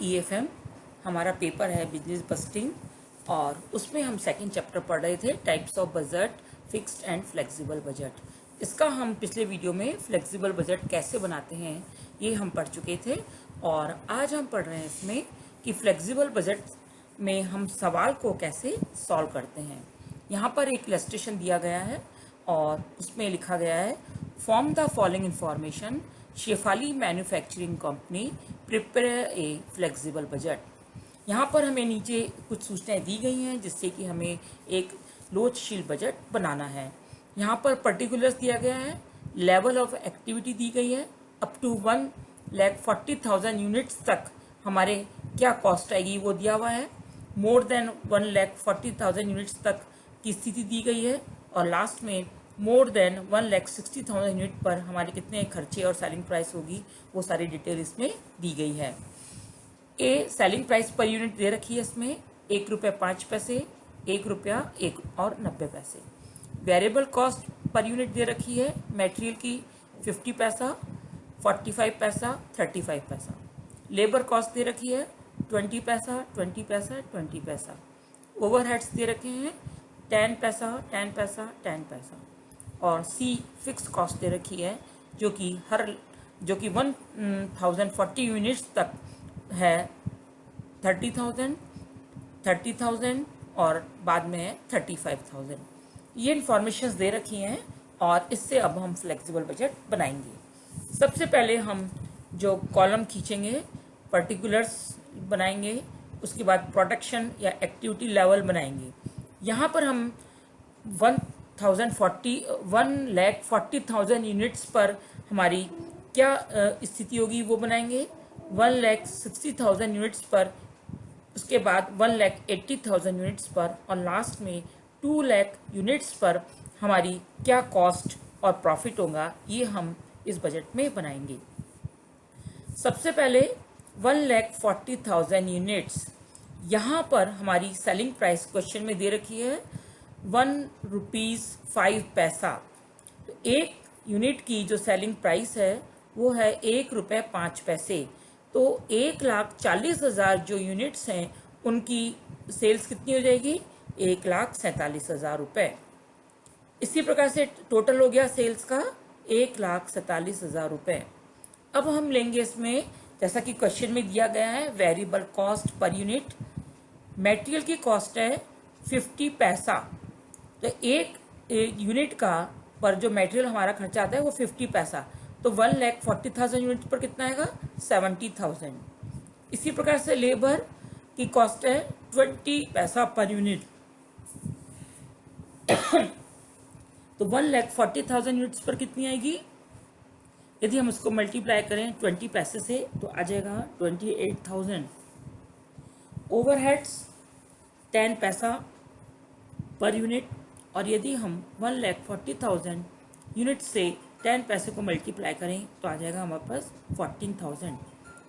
EFM हमारा paper है business bursting और उसमें हम सेकंड चैप्टर पढ़ रहे थे types of budget, fixed and flexible budget. इसका हम पिछले वीडियो में फ्लेक्सिबल बजट कैसे बनाते हैं ये हम पढ़ चुके थे और आज हम पढ़ रहे हैं इसमें कि फ्लेक्सिबल बजट में हम सवाल को कैसे सॉल्व करते हैं। यहाँ पर एक इलस्ट्रेशन दिया गया है और उसमें लिखा गया है form the following information, Shefali manufacturing company prepare a flexible budget. यहाँ पर हमें नीचे कुछ सूचनाएं दी गई हैं जिससे कि हमें एक लोचशील बजट बनाना है। यहाँ पर पर्टिकुलर्स दिया गया है, लेवल ऑफ एक्टिविटी दी गई है, अप टू 1,40,000 यूनिट्स तक हमारे क्या कॉस्ट आएगी वो दिया हुआ है, मोर देन 1,40,000 यूनिट्स तक की स्थिति दी गई है और लास्ट में मोर देन 1,60,000 यूनिट पर हमारे कितने खर्चे और सेलिंग प्राइस होगी वो सारी डिटेल इसमें दी गई है। ए सेलिंग प्राइस पर यूनिट दे रखी है इसमें ₹1.05, ₹1.90। वेरिएबल कॉस्ट पर यूनिट दे रखी है मटेरियल की 50 पैसा, 45 पैसा, 35 पैसा। लेबर कॉस्ट दे रखी है 20 पैसा, 20 पैसा, 20 पैसा। ओवरहेड्स दे रखे हैं 10 पैसा, 10 पैसा, 10 पैसा। और सी फिक्स कॉस्ट दे रखी है जो कि 1040 यूनिट्स तक है 30,000, 30,000 और बाद में है 35,000। ये इंफॉर्मेशंस दे रखी हैं और इससे अब हम फ्लेक्सिबल बजट बनाएंगे। सबसे पहले हम जो कॉलम खींचेंगे पर्टिकुलर्स बनाएंगे, उसके बाद प्रोडक्शन या एक्टिविटी लेवल बनाएंगे। यहाँ पर हम 1,40,000 यूनिट्स पर हमारी क्या स्थिति होगी वो बनाएंगे, 1,60,000 यूनिट्स पर, उसके बाद 1,80,000 यूनिट्स पर और लास्ट में 2 लाख यूनिट्स पर हमारी क्या कॉस्ट और प्रॉफिट होगा ये हम इस बजट में बनाएंगे। सबसे पहले 1,40,000 यूनिट्स, यहाँ पर हमारी सेलिंग प्राइस क्वेश्चन में दे रखी है ₹1.05। तो एक यूनिट की जो सेलिंग प्राइस है वो है ₹1.05। तो 1,40,000 जो यूनिट्स हैं उनकी सेल्स कितनी हो जाएगी, 1,47,000 रुपये। इसी प्रकार से टोटल हो गया सेल्स का 1,47,000 रुपये। अब हम लेंगे इसमें जैसा कि क्वेश्चन में दिया गया है variable cost per unit. Material की कॉस्ट है 50 पैसा, तो एक यूनिट का पर जो मटेरियल हमारा खर्चा आता है वो 50 पैसा, तो 1,40,000 यूनिट पर कितना आएगा, 70,000। इसी प्रकार से लेबर की कॉस्ट है 20 पैसा पर यूनिट, तो 1,40,000 यूनिट्स पर कितनी आएगी, यदि हम उसको मल्टीप्लाई करें 20 पैसे से तो आ जाएगा 28,000। ओवरहेड्स 10 पैसा पर यूनिट और यदि हम 1,40,000 यूनिट से 10 पैसे को मल्टीप्लाई करें तो आ जाएगा हमारे पास 14,000।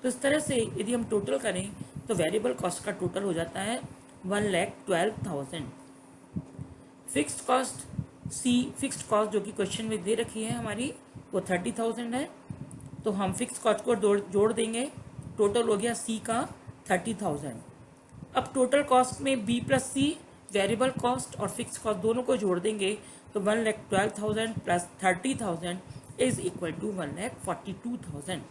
तो इस तरह से यदि हम टोटल करें तो वेरिएबल कॉस्ट का टोटल हो जाता है 1,12,000। फिक्स्ड कॉस्ट, सी फिक्स्ड कॉस्ट जो कि क्वेश्चन में दे रखी है हमारी वो 30,000 है, तो हम फिक्स्ड कॉस्ट को जोड़ देंगे, टोटल हो गया सी का 30,000। अब टोटल कॉस्ट में B plus C variable cost और फिक्स कॉस्ट दोनों को जोड़ देंगे तो 1,12,000 प्लस 30,000 इज इक्वल टू 1,42,000।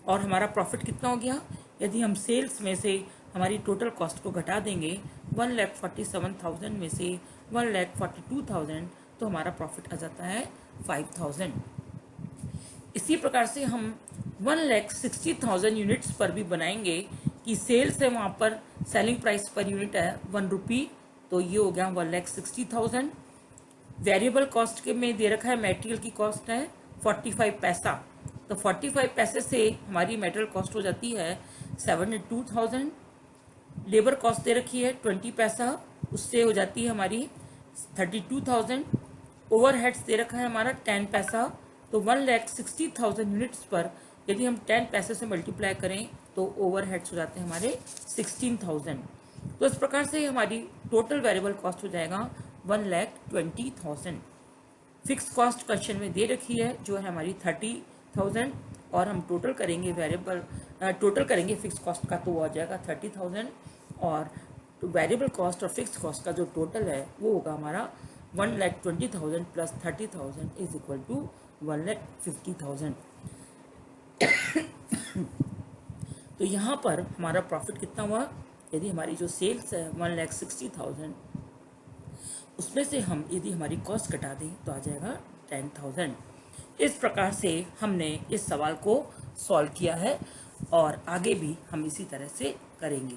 और हमारा प्रॉफिट कितना हो गया, यदि हम सेल्स में से हमारी टोटल कॉस्ट को घटा देंगे 1,47,000 में से 1,42,000 तो हमारा प्रॉफिट आ जाता है 5,000। इसी प्रकार से हम 1,60,000 यूनिट्स पर भी बनाएंगे कि सेल्स है वहाँ पर सेलिंग प्राइस पर यूनिट है ₹1, तो ये हो गया 1,60,000। वेरिएबल कॉस्ट के में दे रखा है मटेरियल की कॉस्ट है 45 पैसा, तो 45 पैसे से हमारी मटेरियल कॉस्ट हो जाती है 72,000। लेबर कॉस्ट दे रखी है 20 पैसा, उससे हो जाती है हमारी 32,000। ओवरहेड्स दे रखा है हमारा 10 पैसा, तो 1,60,000 यूनिट्स पर यदि हम 10 पैसे से मल्टीप्लाई करें तो ओवरहेड्स हो जाते हैं हमारे 16,000। तो इस प्रकार से हमारी टोटल वेरिएबल कॉस्ट हो जाएगा 1,20,000। फिक्स कॉस्ट क्वेश्चन में दे रखी है जो है हमारी 30,000 और हम टोटल करेंगे टोटल करेंगे फिक्स कॉस्ट का, तो वो आ जाएगा 30,000, और वेरिएबल कॉस्ट और फिक्स कॉस्ट का जो टोटल है वो होगा हमारा 1,20,000 प्लस 30,000 इज इक्वल टू 1,50,000। तो यहाँ पर हमारा प्रॉफिट कितना हुआ, यदि हमारी जो सेल्स है 1,60,000, उसमें से हम यदि हमारी कॉस्ट घटा दें तो आ जाएगा 10,000। इस प्रकार से हमने इस सवाल को सॉल्व किया है और आगे भी हम इसी तरह से करेंगे।